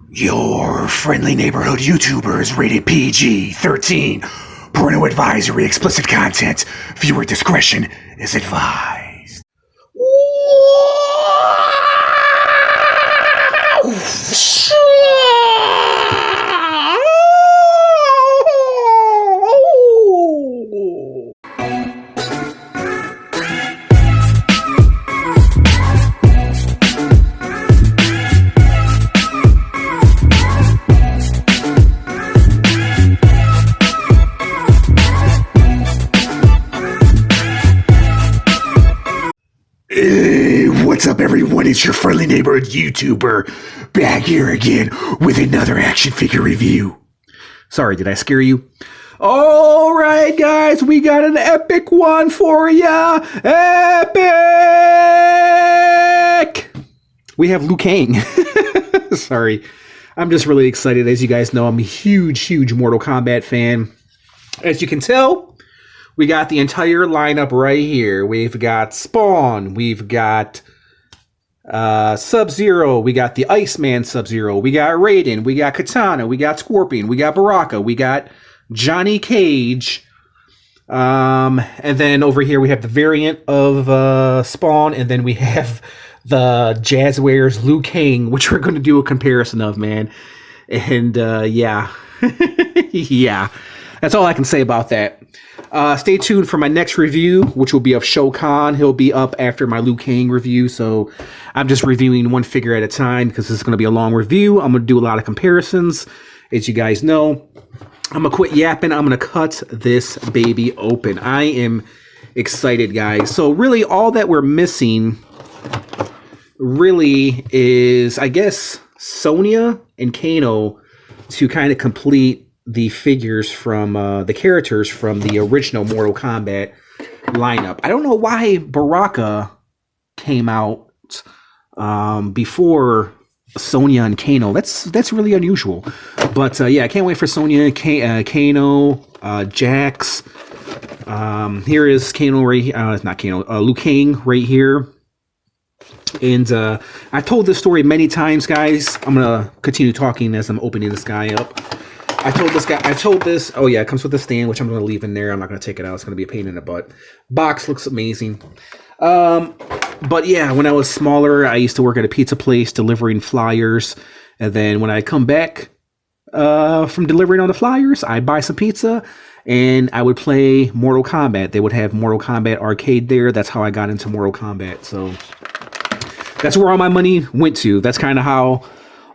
Your friendly neighborhood YouTuber is rated PG-13. Porno advisory, explicit content. Viewer discretion is advised. Hey, what's up everyone? It's your friendly neighborhood YouTuber back here again with another action figure review. Sorry, did I scare you? Alright guys, we got an epic one for ya! Epic! We have Liu Kang. Sorry, I'm just really excited. As you guys know, I'm a huge Mortal Kombat fan. As you can tell, we got the entire lineup right here. We've got Spawn. We've got Sub-Zero. We got the Iceman Sub-Zero. We got Raiden. We got Katana. We got Scorpion. We got Baraka. We got Johnny Cage. And then over here we have the variant of Spawn. And then we have the Jazzwares Liu Kang, which we're going to do a comparison of, man. And yeah. Yeah. That's all I can say about that. Stay tuned for my next review, which will be of Shao Kahn. He'll be up after my Liu Kang review, so I'm just reviewing one figure at a time because this is going to be a long review. I'm going to do a lot of comparisons, as you guys know. I'm going to quit yapping. I'm going to cut this baby open. I am excited, guys. So really, all that we're missing really is, I guess, Sonya and Kano to kind of complete the figures from the characters from the original Mortal Kombat lineup. I don't know why Baraka came out before Sonya and Kano. That's really unusual. But yeah, I can't wait for Sonya, Kano, Jax. Here is Kano right. Not Kano. Liu Kang right here. And I've told this story many times, guys. I'm gonna continue talking as I'm opening this guy up. I told this, oh yeah, it comes with a stand, which I'm going to leave in there. I'm not going to take it out. It's going to be a pain in the butt. Box looks amazing. But yeah, when I was smaller, I used to work at a pizza place delivering flyers. And then when I come back from delivering on the flyers, I'd buy some pizza and I would play Mortal Kombat. They would have Mortal Kombat arcade there. That's how I got into Mortal Kombat. So that's where all my money went to. That's kind of how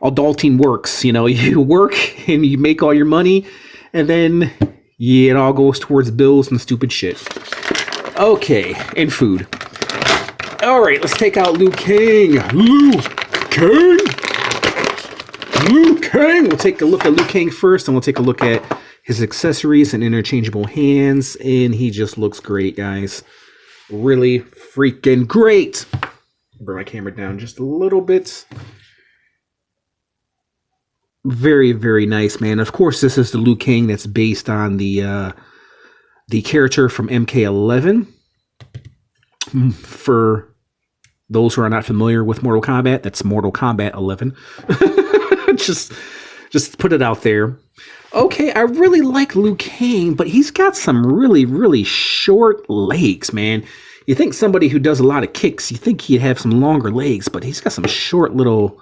adulting works. You know, you work and you make all your money and then it all goes towards bills and stupid shit. Okay, and food. All right, let's take out Liu Kang. Liu Kang. We'll take a look at Liu Kang first, and we'll take a look at his accessories and interchangeable hands, and he just looks great, guys. Really freaking great. Bring my camera down just a little bit. Very nice, man. Of course, this is the Liu Kang that's based on the character from MK11. For those who are not familiar with Mortal Kombat, that's Mortal Kombat 11. just put it out there. Okay, I really like Liu Kang, but he's got some really short legs, man. You think somebody who does a lot of kicks, you think he'd have some longer legs, but he's got some short little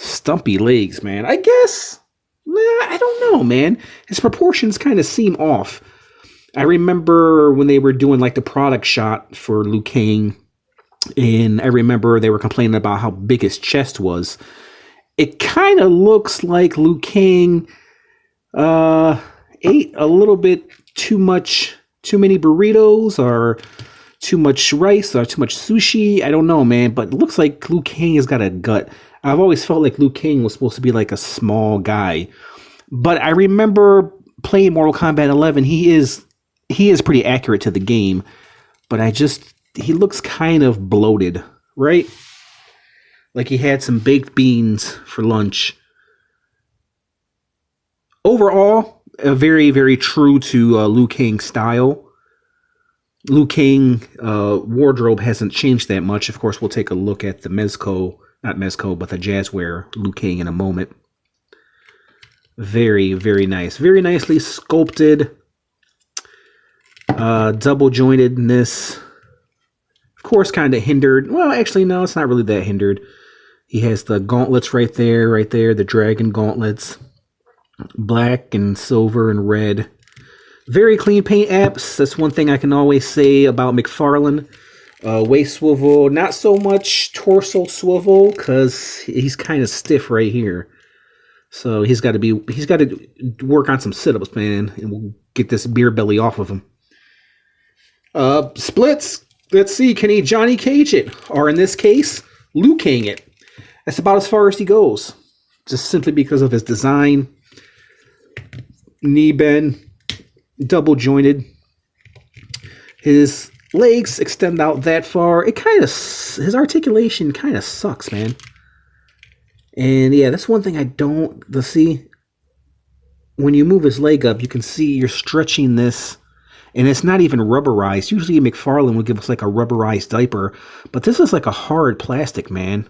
stumpy legs, man. I guess, I don't know, man. His proportions kind of seem off. I remember when they were doing like the product shot for Liu Kang, and I remember they were complaining about how big his chest was. It kind of looks like Liu Kang ate a little bit too many burritos, or too much rice, or too much sushi. I don't know, man, but it looks like Liu Kang has got a gut. I've always felt like Liu Kang was supposed to be like a small guy. But I remember playing Mortal Kombat 11. He is pretty accurate to the game. But he looks kind of bloated, right? Like he had some baked beans for lunch. Overall, very true to Liu Kang's style. Liu Kang wardrobe hasn't changed that much. Of course, we'll take a look at the not Mezco, but the Jazzware Liu Kang in a moment. Very, very nice. Very nicely sculpted. Double jointedness. Of course, kind of hindered. Well, actually, no, it's not really that hindered. He has the gauntlets right there, the dragon gauntlets. Black and silver and red. Very clean paint apps. That's one thing I can always say about Mcfarlane. Waist swivel, not so much torso swivel, because he's kind of stiff right here. So he's got to work on some sit-ups, man, and we'll get this beer belly off of him. Splits. Let's see, can he Johnny Cage it? Or in this case, Liu Kang it. That's about as far as he goes. Just simply because of his design. Knee bend. Double jointed. His legs extend out that far. His articulation kind of sucks, man. And yeah, that's one thing I don't see. When you move his leg up, you can see you're stretching this. And it's not even rubberized. Usually Mcfarlane would give us like a rubberized diaper. But this is like a hard plastic, man.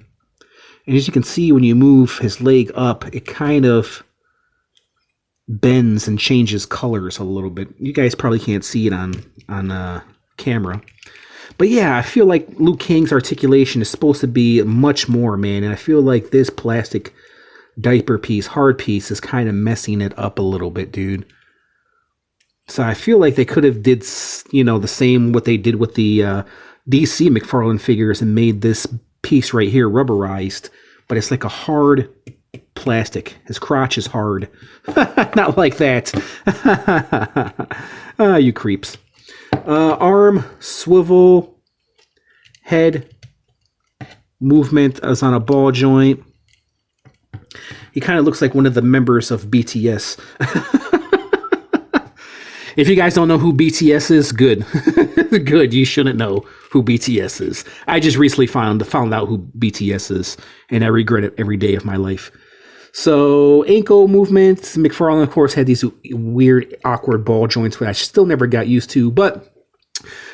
And as you can see, when you move his leg up, it kind of bends and changes colors a little bit. You guys probably can't see it on camera. But yeah, I feel like Liu Kang's articulation is supposed to be much more, man. And I feel like this plastic diaper piece, hard piece, is kind of messing it up a little bit, dude. So I feel like they could have did, the same what they did with the DC Mcfarlane figures and made this piece right here rubberized. But it's like a hard plastic. His crotch is hard. Not like that. You creeps. Arm, swivel, head, movement is on a ball joint. He kind of looks like one of the members of BTS. If you guys don't know who BTS is, good. Good, you shouldn't know who BTS is. I just recently found out who BTS is, and I regret it every day of my life. So, ankle movements. Mcfarlane, of course, had these weird, awkward ball joints, which I still never got used to. But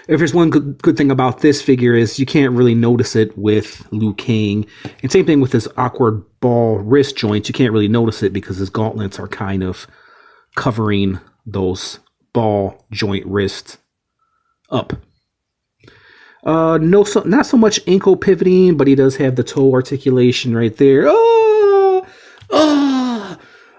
if there's one good thing about this figure is you can't really notice it with Liu Kang. And same thing with his awkward ball wrist joints. You can't really notice it because his gauntlets are kind of covering those ball joint wrist up. Not so much ankle pivoting, but he does have the toe articulation right there.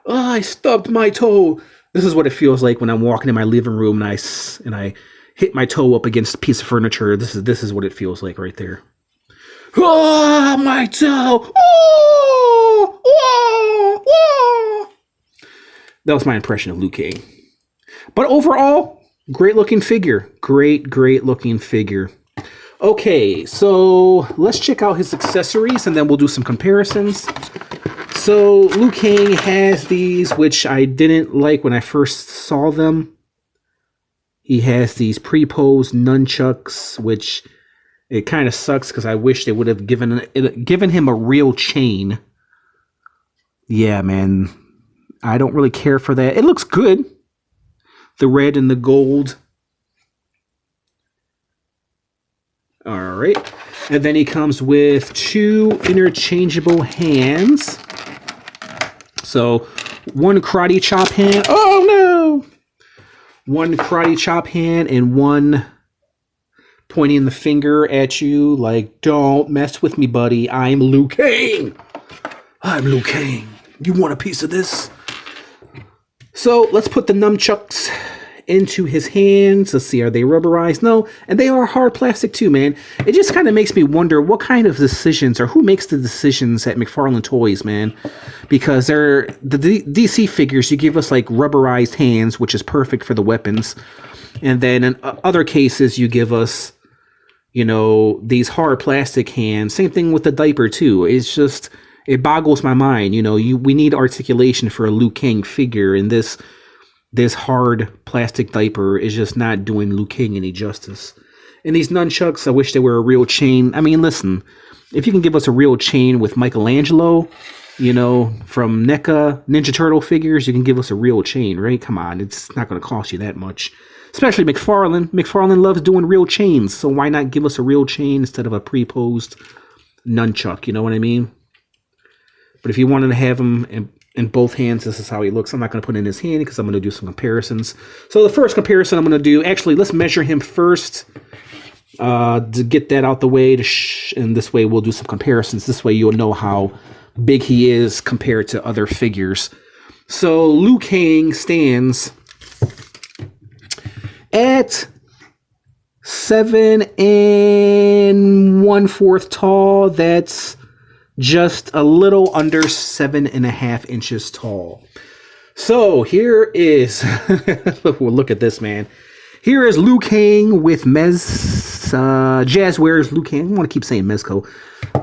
I stubbed my toe. This is what it feels like when I'm walking in my living room and I hit my toe up against a piece of furniture. This is what it feels like right there. Oh, my toe! That was my impression of Liu Kang. But overall, great looking figure. Great looking figure. Okay, so let's check out his accessories and then we'll do some comparisons. So Liu Kang has these, which I didn't like when I first saw them. He has these pre-posed nunchucks, which it kind of sucks because I wish they would have given him a real chain. Yeah, man. I don't really care for that. It looks good. The red and the gold. All right. And then he comes with 2 interchangeable hands. So, one karate chop hand. Oh, no! One karate chop hand and one pointing the finger at you like, don't mess with me, buddy. I'm Liu Kang. I'm Liu Kang. You want a piece of this? So let's put the nunchucks into his hands. Let's see, are they rubberized? No, and they are hard plastic too, man. It just kind of makes me wonder what kind of decisions or who makes the decisions at Mcfarlane Toys, man. Because they're the DC figures, you give us like rubberized hands, which is perfect for the weapons. And then in other cases, you give us, these hard plastic hands. Same thing with the diaper too. It's just, it boggles my mind. We need articulation for a Liu Kang figure, and this hard plastic diaper is just not doing Liu Kang any justice. And these nunchucks, I wish they were a real chain. I mean, listen, if you can give us a real chain with Michelangelo, from NECA Ninja Turtle figures, you can give us a real chain, right? Come on, it's not going to cost you that much. Especially Mcfarlane. Mcfarlane loves doing real chains, so why not give us a real chain instead of a pre-posed nunchuck, you know what I mean? But if you wanted to have them in both hands, this is how he looks. I'm not going to put in his hand because I'm going to do some comparisons. So the first comparison I'm going to do, actually, let's measure him first to get that out the way. And this way we'll do some comparisons. This way you'll know how big he is compared to other figures. So Liu Kang stands at 7 1/4 tall. That's just a little under 7.5 inches tall. So here is, well, look at this, man. Here is Liu Kang with Jazzware's Liu Kang. I want to keep saying Mezco.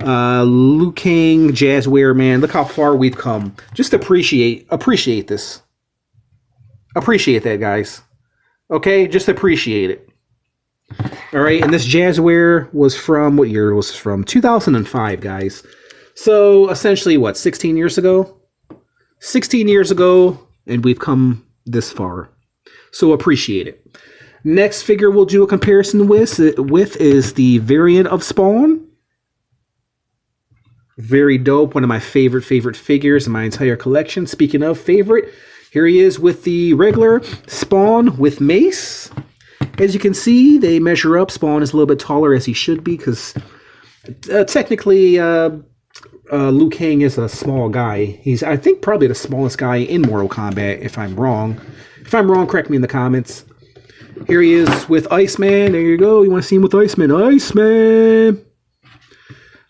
Liu Kang, Jazzware, man. Look how far we've come. Just appreciate this. Appreciate that, guys. Okay, just appreciate it. All right, and this Jazzware was from, what year? It was from 2005, guys. So essentially, what, 16 years ago? 16 years ago, and we've come this far. So appreciate it. Next figure we'll do a comparison with is the variant of Spawn. Very dope. One of my favorite figures in my entire collection. Speaking of favorite, here he is with the regular Spawn with Mace. As you can see, they measure up. Spawn is a little bit taller, as he should be, because technically Liu Kang is a small guy. He's, I think, probably the smallest guy in Mortal Kombat, if I'm wrong. If I'm wrong, correct me in the comments. Here he is with Iceman. There you go. You want to see him with Iceman. Iceman.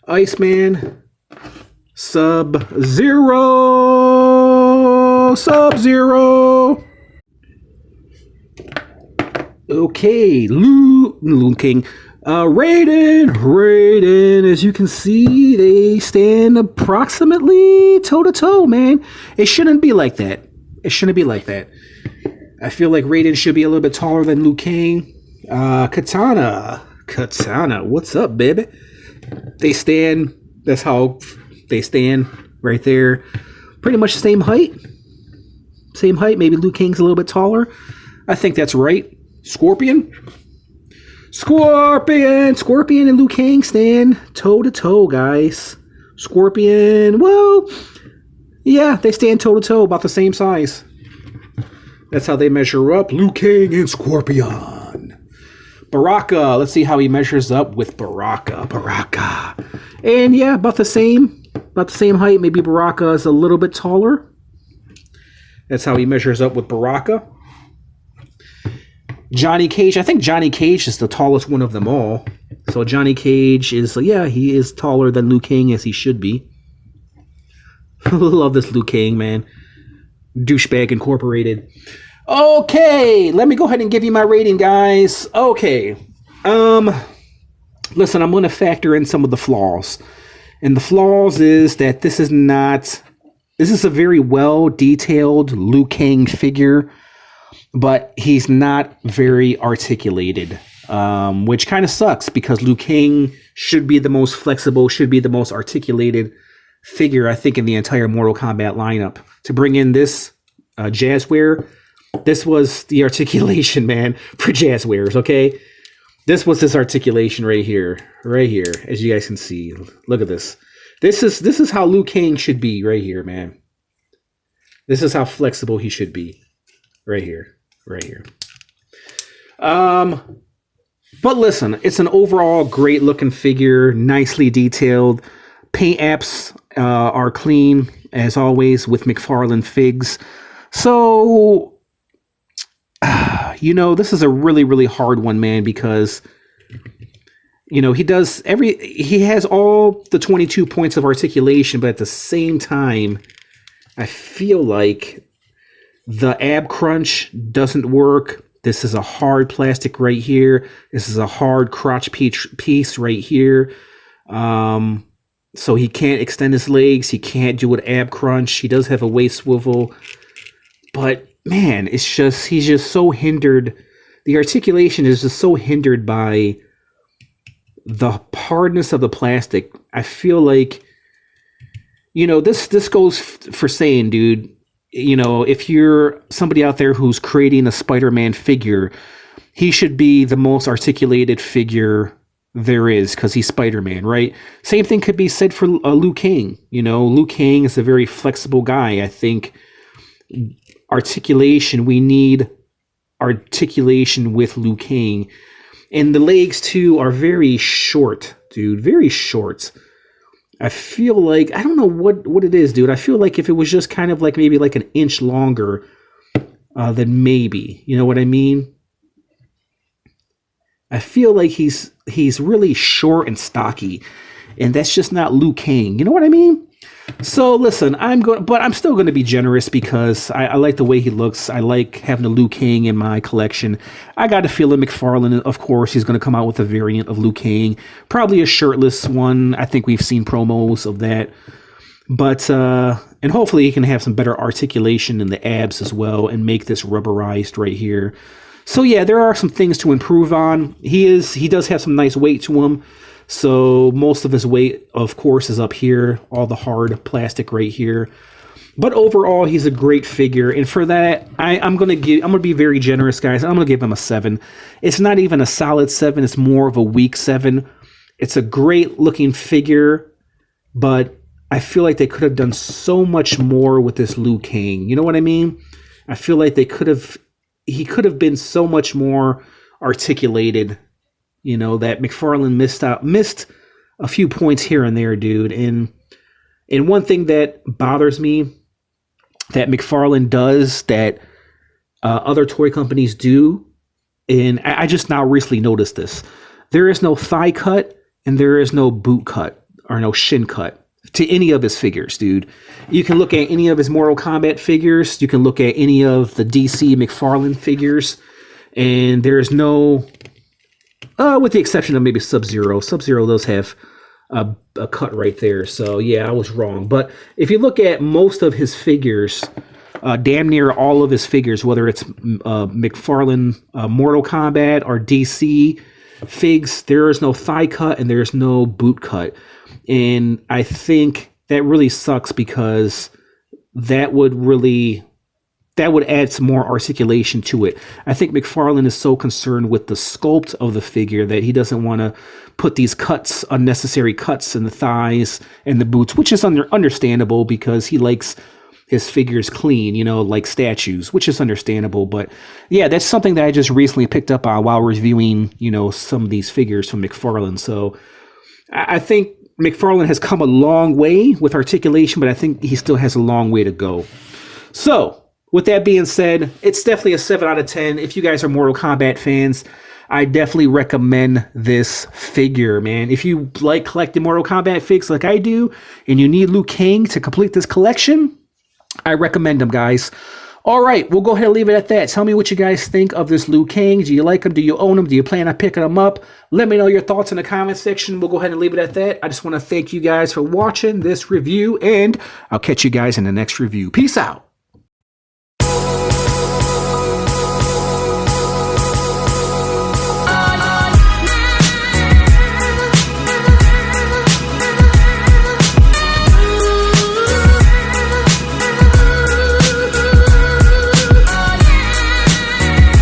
Iceman. Sub-Zero. Sub-Zero. Okay. Liu Kang. Raiden. As you can see, they stand approximately toe-to-toe, man. It shouldn't be like that. It shouldn't be like that. I feel like Raiden should be a little bit taller than Liu Kang. Katana, what's up, baby? They stand, that's how they stand right there. Pretty much the same height. Same height, maybe Liu Kang's a little bit taller. I think that's right. Scorpion and Liu Kang stand toe-to-toe, guys. Scorpion, well, yeah, they stand toe-to-toe, about the same size. That's how they measure up. Liu Kang and Scorpion. Baraka. Let's see how he measures up with Baraka. And yeah, about the same height. Maybe Baraka is a little bit taller. That's how he measures up with Baraka. Johnny Cage. I think Johnny Cage is the tallest one of them all. So Johnny Cage is, yeah, he is taller than Liu Kang, as he should be. Love this Liu Kang, man. Douchebag Incorporated. Okay, let me go ahead and give you my rating, guys. Okay. Listen, I'm going to factor in some of the flaws. And the flaws is that this is a very well detailed Liu Kang figure, but he's not very articulated, which kind of sucks because Liu Kang should be the most flexible, should be the most articulated figure, I think, in the entire Mortal Kombat lineup. To bring in this Jazzware, this was the articulation, man, for Jazzwares, okay? This was this articulation right here, as you guys can see. Look at this. This is how Liu Kang should be right here, man. This is how flexible he should be. Right here. But listen, it's an overall great looking figure, nicely detailed. Paint apps are clean, as always, with Mcfarlane figs. So, this is a really, really hard one, man, because, he has all the 22 points of articulation, but at the same time, I feel like the ab crunch doesn't work. This is a hard plastic right here. This is a hard crotch piece right here. So he can't extend his legs. He can't do an ab crunch. He does have a waist swivel. But, man, he's just so hindered. The articulation is just so hindered by the hardness of the plastic. I feel like, this goes for saying, dude, if you're somebody out there who's creating a Spider-Man figure, he should be the most articulated figure there is, because he's Spider-Man, right? Same thing could be said for Liu Kang. You know, Liu Kang is a very flexible guy. I think articulation, we need articulation with Liu Kang. And the legs, too, are very short, dude. Very short. I feel like, I don't know what it is, dude. I feel like if it was just kind of like maybe like an inch longer, then maybe. You know what I mean? I feel like he's really short and stocky. And that's just not Liu Kang. You know what I mean? So listen, but I'm still going to be generous because I like the way he looks. I like having a Liu Kang in my collection. I got a feeling Mcfarlane, of course, he's going to come out with a variant of Liu Kang, probably a shirtless one. I think we've seen promos of that. But and hopefully he can have some better articulation in the abs as well and make this rubberized right here. So yeah, there are some things to improve on. He does have some nice weight to him. So most of his weight, of course, is up here, all the hard plastic right here. But overall, he's a great figure, and for that, I'm gonna be very generous, guys. I'm gonna give him a 7. It's not even a solid 7; it's more of a weak 7. It's a great looking figure, but I feel like they could have done so much more with this Liu Kang. You know what I mean? I feel like he could have been so much more articulated. You know, that Mcfarlane missed a few points here and there, dude. And one thing that bothers me that Mcfarlane does that other toy companies do, and I just now recently noticed this. There is no thigh cut and there is no boot cut or no shin cut to any of his figures, dude. You can look at any of his Mortal Kombat figures. You can look at any of the DC Mcfarlane figures, and there is no... with the exception of maybe Sub-Zero. Sub-Zero does have a cut right there. So, yeah, I was wrong. But if you look at most of his figures, damn near all of his figures, whether it's Mcfarlane Mortal Kombat or DC figs, there is no thigh cut and there's no boot cut. And I think that really sucks because that would add some more articulation to it. I think Mcfarlane is so concerned with the sculpt of the figure that he doesn't want to put these unnecessary cuts in the thighs and the boots, which is understandable because he likes his figures clean, you know, like statues, which is understandable. But yeah, that's something that I just recently picked up on while reviewing, you know, some of these figures from Mcfarlane. So I think Mcfarlane has come a long way with articulation, but I think he still has a long way to go. So, with that being said, it's definitely a 7 out of 10. If you guys are Mortal Kombat fans, I definitely recommend this figure, man. If you like collecting Mortal Kombat figs like I do, and you need Liu Kang to complete this collection, I recommend them, guys. All right, we'll go ahead and leave it at that. Tell me what you guys think of this Liu Kang. Do you like him? Do you own him? Do you plan on picking him up? Let me know your thoughts in the comment section. We'll go ahead and leave it at that. I just want to thank you guys for watching this review, and I'll catch you guys in the next review. Peace out.